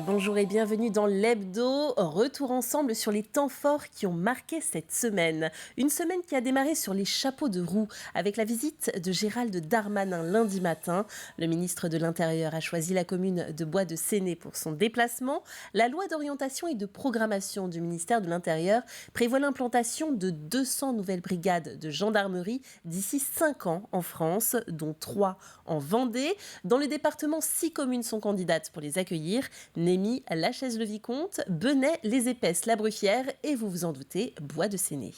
Bonjour et bienvenue dans l'Hebdo. Retour ensemble sur les temps forts qui ont marqué cette semaine. Une semaine qui a démarré sur les chapeaux de roue avec la visite de Gérald Darmanin lundi matin. Le ministre de l'Intérieur a choisi la commune de Bois-de-Séné pour son déplacement. La loi d'orientation et de programmation du ministère de l'Intérieur prévoit l'implantation de 200 nouvelles brigades de gendarmerie d'ici 5 ans en France, dont 3 en Vendée. Dans le département, 6 communes sont candidates pour les accueillir. Némy, Lachaise-le-Vicomte, Benay, Les Épaisses, La Bruffière et vous vous en doutez, Bois-de-Séné.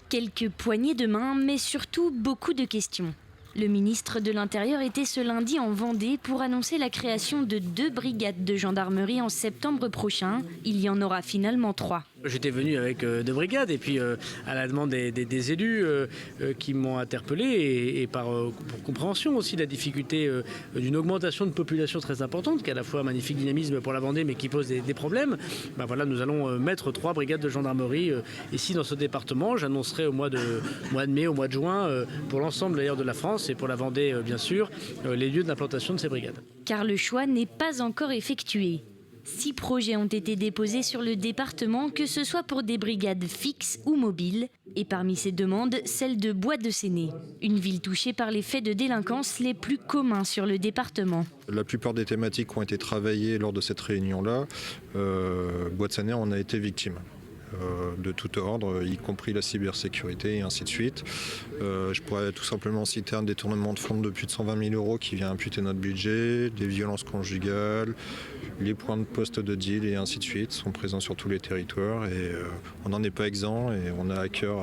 Quelques poignées de main, mais surtout beaucoup de questions. Le ministre de l'Intérieur était ce lundi en Vendée pour annoncer la création de 2 brigades de gendarmerie en septembre prochain. Il y en aura finalement 3. J'étais venu avec 2 brigades et puis à la demande des élus qui m'ont interpellé et pour compréhension aussi de la difficulté d'une augmentation de population très importante qui est à la fois un magnifique dynamisme pour la Vendée mais qui pose des problèmes. Voilà, nous allons mettre 3 brigades de gendarmerie ici dans ce département. J'annoncerai au mois de mai, au mois de juin pour l'ensemble d'ailleurs de la France et pour la Vendée bien sûr les lieux d'implantation de ces brigades. Car le choix n'est pas encore effectué. 6 projets ont été déposés sur le département, que ce soit pour des brigades fixes ou mobiles. Et parmi ces demandes, celle de Bois-de-Séné, une ville touchée par les faits de délinquance les plus communs sur le département. La plupart des thématiques qui ont été travaillées lors de cette réunion-là, Bois-de-Séné en a été victime. De tout ordre, y compris la cybersécurité et ainsi de suite. Je pourrais tout simplement citer un détournement de fonds de plus de 120 000 € qui vient imputer notre budget, des violences conjugales, les points de poste de deal et ainsi de suite sont présents sur tous les territoires et on n'en est pas exempt et on a à cœur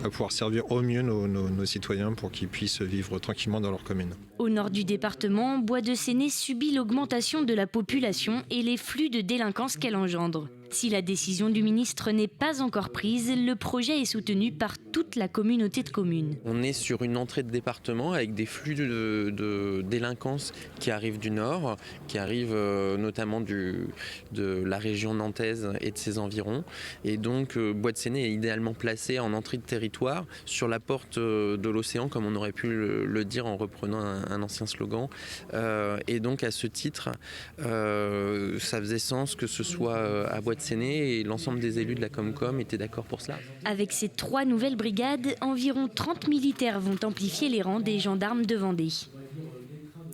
à pouvoir servir au mieux nos citoyens pour qu'ils puissent vivre tranquillement dans leur commune. Au nord du département, Bois-de-Séné subit l'augmentation de la population et les flux de délinquance qu'elle engendre. Si la décision du ministre n'est pas encore prise, le projet est soutenu par toute la communauté de communes. On est sur une entrée de département avec des flux de délinquance qui arrivent du nord, qui arrivent notamment de la région nantaise et de ses environs. Et donc Bois-de-Séné est idéalement placé en entrée de territoire sur la porte de l'océan, comme on aurait pu le dire en reprenant un ancien slogan. Et donc à ce titre, ça faisait sens que ce soit à Bois-de-Séné et l'ensemble des élus de la Comcom étaient d'accord pour cela. Avec ces 3 nouvelles brigades, environ 30 militaires vont amplifier les rangs des gendarmes de Vendée.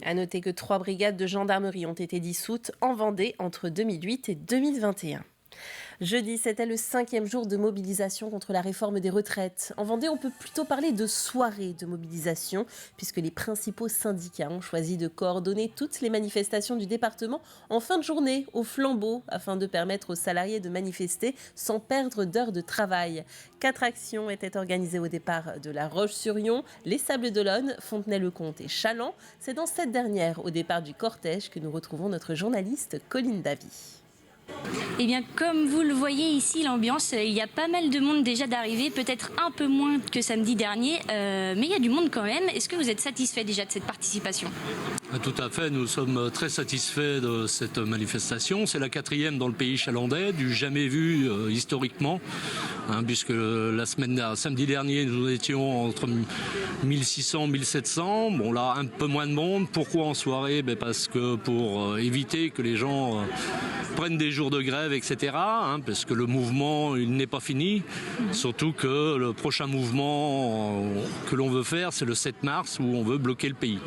À noter que 3 brigades de gendarmerie ont été dissoutes en Vendée entre 2008 et 2021. Jeudi, c'était le 5e jour de mobilisation contre la réforme des retraites. En Vendée, on peut plutôt parler de soirée de mobilisation, puisque les principaux syndicats ont choisi de coordonner toutes les manifestations du département en fin de journée, au flambeau, afin de permettre aux salariés de manifester sans perdre d'heures de travail. 4 actions étaient organisées au départ de La Roche-sur-Yon, les Sables-d'Olonne, Fontenay-le-Comte et Challans. C'est dans cette dernière, au départ du cortège, que nous retrouvons notre journaliste Colline Davy. Eh bien, comme vous le voyez ici, l'ambiance, il y a pas mal de monde déjà d'arriver, peut-être un peu moins que samedi dernier, mais il y a du monde quand même. Est-ce que vous êtes satisfait déjà de cette participation ? Tout à fait, nous sommes très satisfaits de cette manifestation. C'est la 4e dans le pays chalandais, du jamais vu historiquement, puisque samedi dernier, nous étions entre 1600 et 1700. Bon, là, un peu moins de monde. Pourquoi en soirée ? Parce que pour éviter que les gens prennent des jours de grève, etc. Parce que le mouvement, il n'est pas fini. Surtout que le prochain mouvement que l'on veut faire, c'est le 7 mars où on veut bloquer le pays.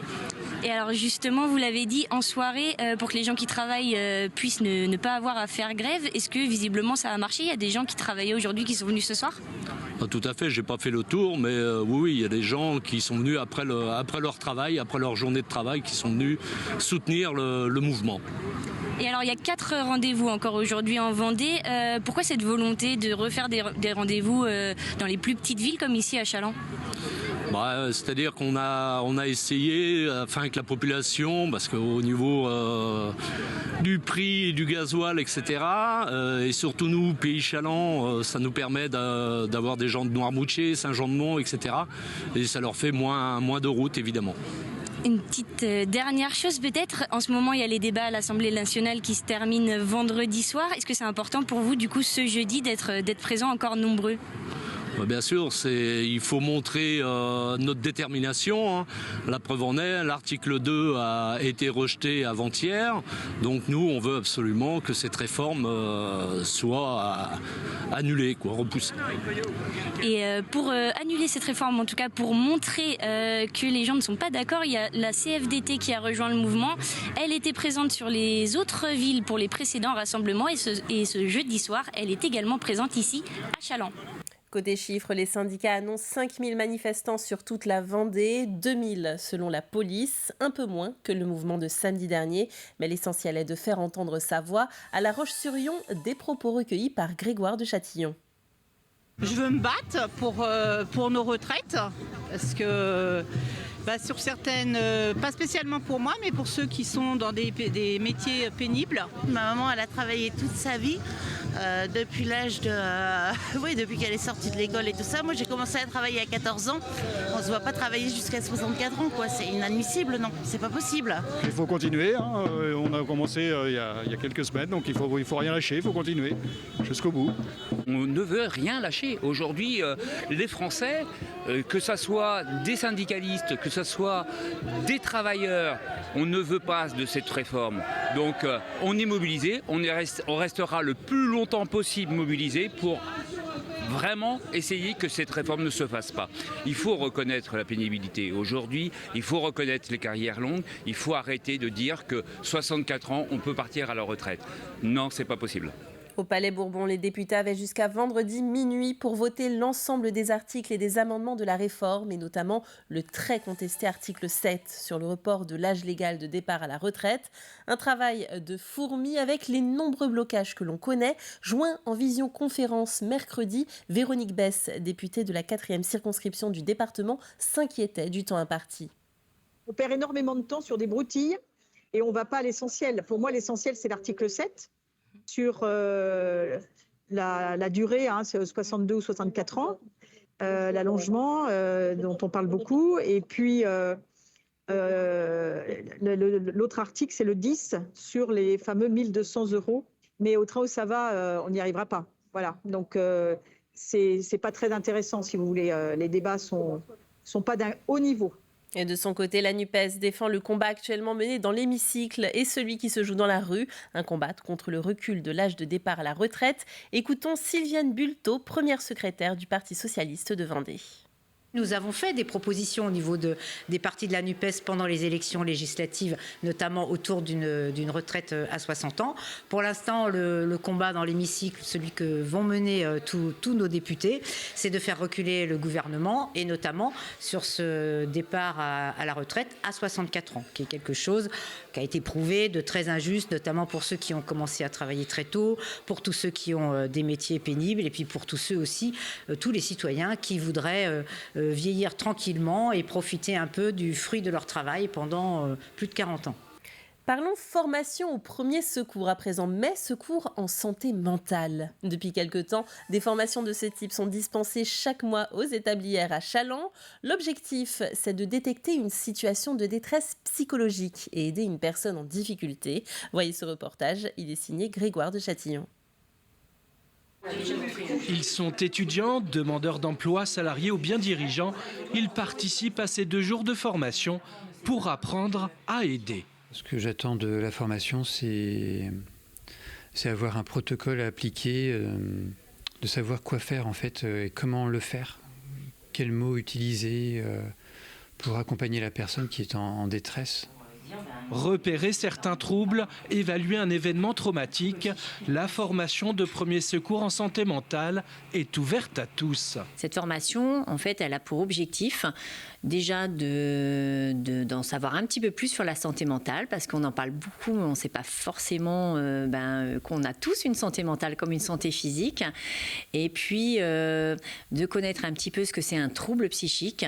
Et alors justement, vous l'avez dit, en soirée, pour que les gens qui travaillent puissent ne pas avoir à faire grève, est-ce que visiblement ça a marché ? Il y a des gens qui travaillaient aujourd'hui qui sont venus ce soir ? Tout à fait, j'ai pas fait le tour, mais oui, il y a des gens qui sont venus après leur travail, après leur journée de travail, qui sont venus soutenir le mouvement. Et alors il y a 4 rendez-vous encore aujourd'hui en Vendée. Pourquoi cette volonté de refaire des rendez-vous dans les plus petites villes comme ici à Challans ? C'est-à-dire qu'on a essayé, avec la population, parce qu'au niveau du prix du gasoil, etc., et surtout nous, Pays Challans, ça nous permet d'avoir des gens de Noirmoutier, Saint-Jean-de-Mont, etc., et ça leur fait moins de route, évidemment. Une petite dernière chose peut-être, en ce moment il y a les débats à l'Assemblée nationale qui se terminent vendredi soir. Est-ce que c'est important pour vous du coup ce jeudi d'être présents encore nombreux ? Bien sûr, il faut montrer notre détermination. Hein. La preuve en est, l'article 2 a été rejeté avant-hier. Donc nous, on veut absolument que cette réforme soit annulée, repoussée. Et pour annuler cette réforme, en tout cas pour montrer que les gens ne sont pas d'accord, il y a la CFDT qui a rejoint le mouvement. Elle était présente sur les autres villes pour les précédents rassemblements et ce jeudi soir, elle est également présente ici à Challans. Côté chiffres, les syndicats annoncent 5000 manifestants sur toute la Vendée, 2000 selon la police, un peu moins que le mouvement de samedi dernier. Mais l'essentiel est de faire entendre sa voix. À La Roche-sur-Yon, des propos recueillis par Grégoire de Châtillon. Je veux me battre pour nos retraites, parce que sur certaines, pas spécialement pour moi, mais pour ceux qui sont dans des métiers pénibles. Ma maman, elle a travaillé toute sa vie, depuis l'âge de... depuis qu'elle est sortie de l'école et tout ça. Moi, j'ai commencé à travailler à 14 ans. On ne se voit pas travailler jusqu'à 64 ans, quoi. C'est inadmissible, non, c'est pas possible. Il faut continuer, hein. On a commencé il y a quelques semaines, donc il faut rien lâcher, il faut continuer jusqu'au bout. On ne veut rien lâcher. Aujourd'hui, les Français, que ce soit des syndicalistes, que ce soit des travailleurs, on ne veut pas de cette réforme. Donc on est mobilisé, on restera le plus longtemps possible mobilisé pour vraiment essayer que cette réforme ne se fasse pas. Il faut reconnaître la pénibilité. Aujourd'hui, il faut reconnaître les carrières longues. Il faut arrêter de dire que 64 ans, on peut partir à la retraite. Non, c'est pas possible. Au Palais Bourbon, les députés avaient jusqu'à vendredi minuit pour voter l'ensemble des articles et des amendements de la réforme, et notamment le très contesté article 7 sur le report de l'âge légal de départ à la retraite. Un travail de fourmi avec les nombreux blocages que l'on connaît. Joint en visioconférence mercredi, Véronique Besse, députée de la 4e circonscription du département, s'inquiétait du temps imparti. On perd énormément de temps sur des broutilles et on ne va pas à l'essentiel. Pour moi, l'essentiel, c'est l'article 7. Sur la durée, c'est 62 ou 64 ans, l'allongement dont on parle beaucoup, et puis l'autre article, c'est le 10 sur les fameux 1 200 €, mais au train où ça va, on n'y arrivera pas. Voilà, donc c'est pas très intéressant si vous voulez, les débats sont pas d'un haut niveau. Et de son côté, la NUPES défend le combat actuellement mené dans l'hémicycle et celui qui se joue dans la rue. Un combat contre le recul de l'âge de départ à la retraite. Écoutons Sylviane Bulto, première secrétaire du Parti socialiste de Vendée. Nous avons fait des propositions au niveau des partis de la NUPES pendant les élections législatives, notamment autour d'une retraite à 60 ans. Pour l'instant, le combat dans l'hémicycle, celui que vont mener tous nos députés, c'est de faire reculer le gouvernement, et notamment sur ce départ à la retraite à 64 ans, qui est quelque chose qui a été prouvé de très injuste, notamment pour ceux qui ont commencé à travailler très tôt, pour tous ceux qui ont des métiers pénibles, et puis pour tous ceux aussi, tous les citoyens qui voudraient vieillir tranquillement et profiter un peu du fruit de leur travail pendant plus de 40 ans. Parlons formation aux premiers secours à présent, mais secours en santé mentale. Depuis quelque temps, des formations de ce type sont dispensées chaque mois aux établières à Challans. L'objectif, c'est de détecter une situation de détresse psychologique et aider une personne en difficulté. Voyez ce reportage, il est signé Grégoire de Châtillon. Ils sont étudiants, demandeurs d'emploi, salariés ou bien dirigeants. Ils participent à ces 2 jours de formation pour apprendre à aider. Ce que j'attends de la formation, c'est avoir un protocole à appliquer, de savoir quoi faire en fait et comment le faire, quels mots utiliser pour accompagner la personne qui est en détresse. Repérer certains troubles, évaluer un événement traumatique, la formation de premiers secours en santé mentale est ouverte à tous. Cette formation, en fait, elle a pour objectif déjà d'en savoir un petit peu plus sur la santé mentale, parce qu'on en parle beaucoup, mais on ne sait pas forcément qu'on a tous une santé mentale comme une santé physique. Et puis, de connaître un petit peu ce que c'est un trouble psychique,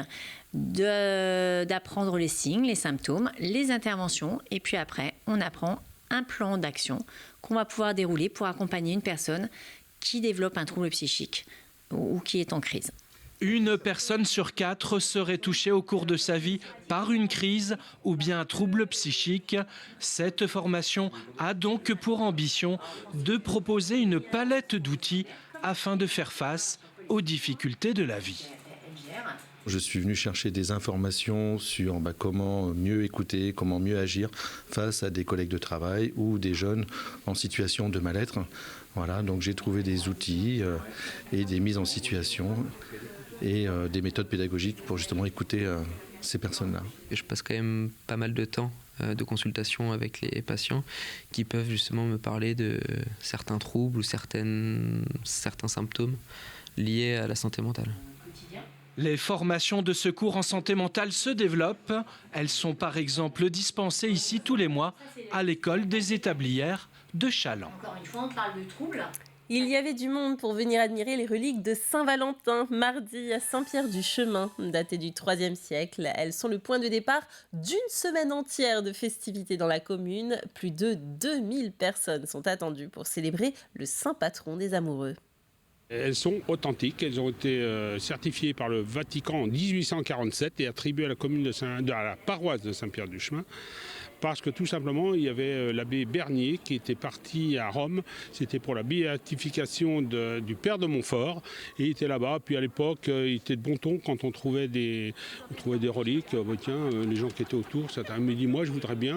d'apprendre les signes, les symptômes, les interventions, et puis après, on apprend un plan d'action qu'on va pouvoir dérouler pour accompagner une personne qui développe un trouble psychique ou qui est en crise. Une personne sur 4 serait touchée au cours de sa vie par une crise ou bien un trouble psychique. Cette formation a donc pour ambition de proposer une palette d'outils afin de faire face aux difficultés de la vie. Je suis venu chercher des informations sur comment mieux écouter, comment mieux agir face à des collègues de travail ou des jeunes en situation de mal-être. Voilà, donc j'ai trouvé des outils et des mises en situation et des méthodes pédagogiques pour justement écouter ces personnes-là. Je passe quand même pas mal de temps de consultation avec les patients qui peuvent justement me parler de certains troubles ou certains symptômes liés à la santé mentale. Les formations de secours en santé mentale se développent. Elles sont par exemple dispensées ici tous les mois à l'école des établières de Chaland. Encore une fois, on parle de troubles. Il y avait du monde pour venir admirer les reliques de Saint-Valentin, mardi à Saint-Pierre-du-Chemin, datées du IIIe siècle. Elles sont le point de départ d'une semaine entière de festivités dans la commune. Plus de 2000 personnes sont attendues pour célébrer le saint patron des amoureux. Elles sont authentiques, elles ont été certifiées par le Vatican en 1847 et attribuées à la commune à la paroisse de Saint-Pierre-du-Chemin. Parce que tout simplement, il y avait l'abbé Bernier qui était parti à Rome. C'était pour la béatification du père de Montfort. Et il était là-bas. Puis à l'époque, il était de bon ton quand on trouvait des reliques. Les gens qui étaient autour, certains me disent, moi je voudrais bien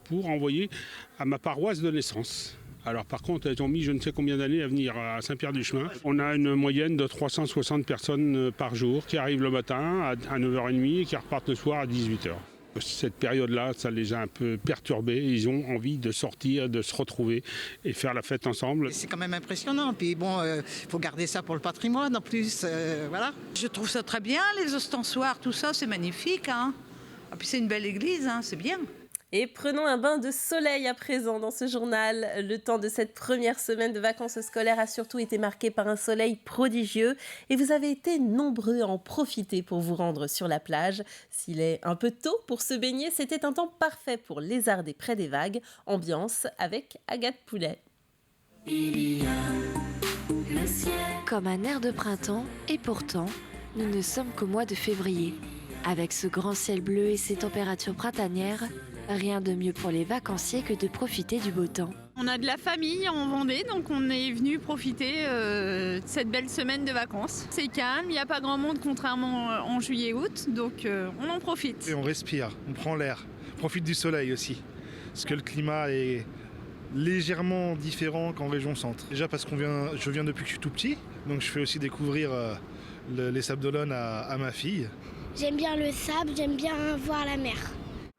pour envoyer à ma paroisse de naissance. Alors par contre, elles ont mis je ne sais combien d'années à venir à Saint-Pierre-du-Chemin. On a une moyenne de 360 personnes par jour qui arrivent le matin à 9h30 et qui repartent le soir à 18h. Cette période-là, ça les a un peu perturbés. Ils ont envie de sortir, de se retrouver et faire la fête ensemble. C'est quand même impressionnant. Puis bon, faut garder ça pour le patrimoine en plus. Voilà. Je trouve ça très bien, les ostensoirs, tout ça, c'est magnifique. Hein. Et puis c'est une belle église, hein, c'est bien. Et prenons un bain de soleil à présent dans ce journal. Le temps de cette première semaine de vacances scolaires a surtout été marqué par un soleil prodigieux et vous avez été nombreux à en profiter pour vous rendre sur la plage. S'il est un peu tôt pour se baigner, c'était un temps parfait pour lézarder près des vagues. Ambiance avec Agathe Poulet. Il y a le ciel comme un air de printemps et pourtant, nous ne sommes qu'au mois de février. Avec ce grand ciel bleu et ces températures printanières, rien de mieux pour les vacanciers que de profiter du beau temps. On a de la famille en Vendée, donc on est venu profiter de cette belle semaine de vacances. C'est calme, il n'y a pas grand monde contrairement en juillet-août, donc on en profite. Et on respire, on prend l'air, on profite du soleil aussi, parce que le climat est légèrement différent qu'en région centre. Déjà parce je viens depuis que je suis tout petit, donc je fais aussi découvrir les Sables d'Olonne à ma fille. J'aime bien le sable, j'aime bien voir la mer.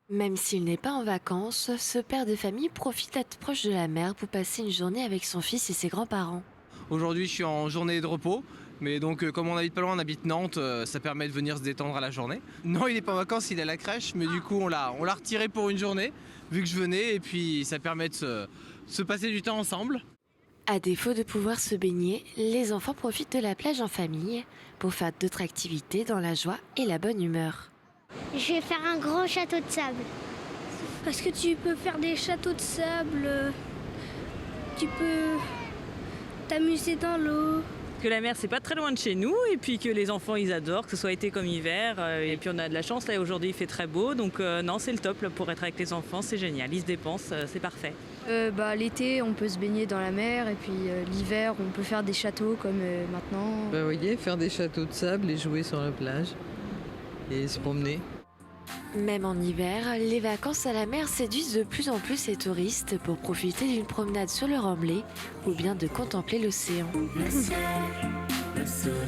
Même s'il n'est pas en vacances, ce père de famille profite d'être proche de la mer pour passer une journée avec son fils et ses grands-parents. Aujourd'hui, je suis en journée de repos, mais donc comme on habite pas loin, on habite Nantes, ça permet de venir se détendre à la journée. Non, il n'est pas en vacances, il est à la crèche, mais du coup, on l'a retiré pour une journée, vu que je venais, et puis ça permet de se passer du temps ensemble. À défaut de pouvoir se baigner, les enfants profitent de la plage en famille pour faire d'autres activités dans la joie et la bonne humeur. Je vais faire un grand château de sable. Parce que tu peux faire des châteaux de sable, tu peux t'amuser dans l'eau. Que la mer c'est pas très loin de chez nous et puis que les enfants ils adorent, que ce soit été comme hiver. Et puis on a de la chance, là aujourd'hui il fait très beau, donc non c'est le top là, pour être avec les enfants, c'est génial, ils se dépensent, c'est parfait. L'été on peut se baigner dans la mer et puis l'hiver on peut faire des châteaux comme maintenant. Vous voyez, faire des châteaux de sable et jouer sur la plage. Et se promener. Même en hiver, les vacances à la mer séduisent de plus en plus les touristes pour profiter d'une promenade sur le remblai ou bien de contempler l'océan. Le ciel, le soleil,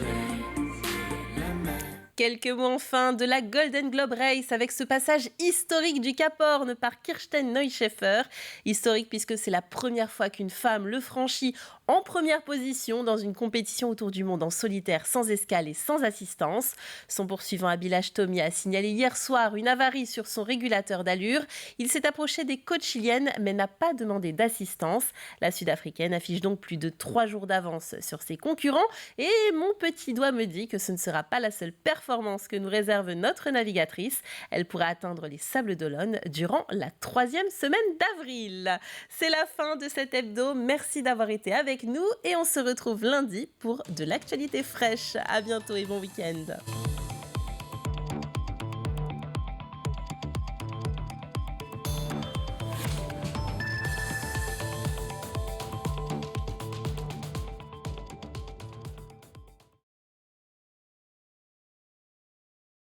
la mer. Quelques mots enfin de la Golden Globe Race avec ce passage historique du Cap Horn par Kirsten Neuschaeffer. Historique puisque c'est la première fois qu'une femme le franchit en première position dans une compétition autour du monde en solitaire, sans escale et sans assistance. Son poursuivant Abhilash Tomy a signalé hier soir une avarie sur son régulateur d'allure. Il s'est approché des côtes chiliennes mais n'a pas demandé d'assistance. La Sud-Africaine affiche donc plus de 3 jours d'avance sur ses concurrents et mon petit doigt me dit que ce ne sera pas la seule performance que nous réserve notre navigatrice. Elle pourra atteindre les Sables d'Olonne durant la 3e semaine d'avril. C'est la fin de cet hebdo. Merci d'avoir été avec nous et on se retrouve lundi pour de l'actualité fraîche. À bientôt et bon week-end.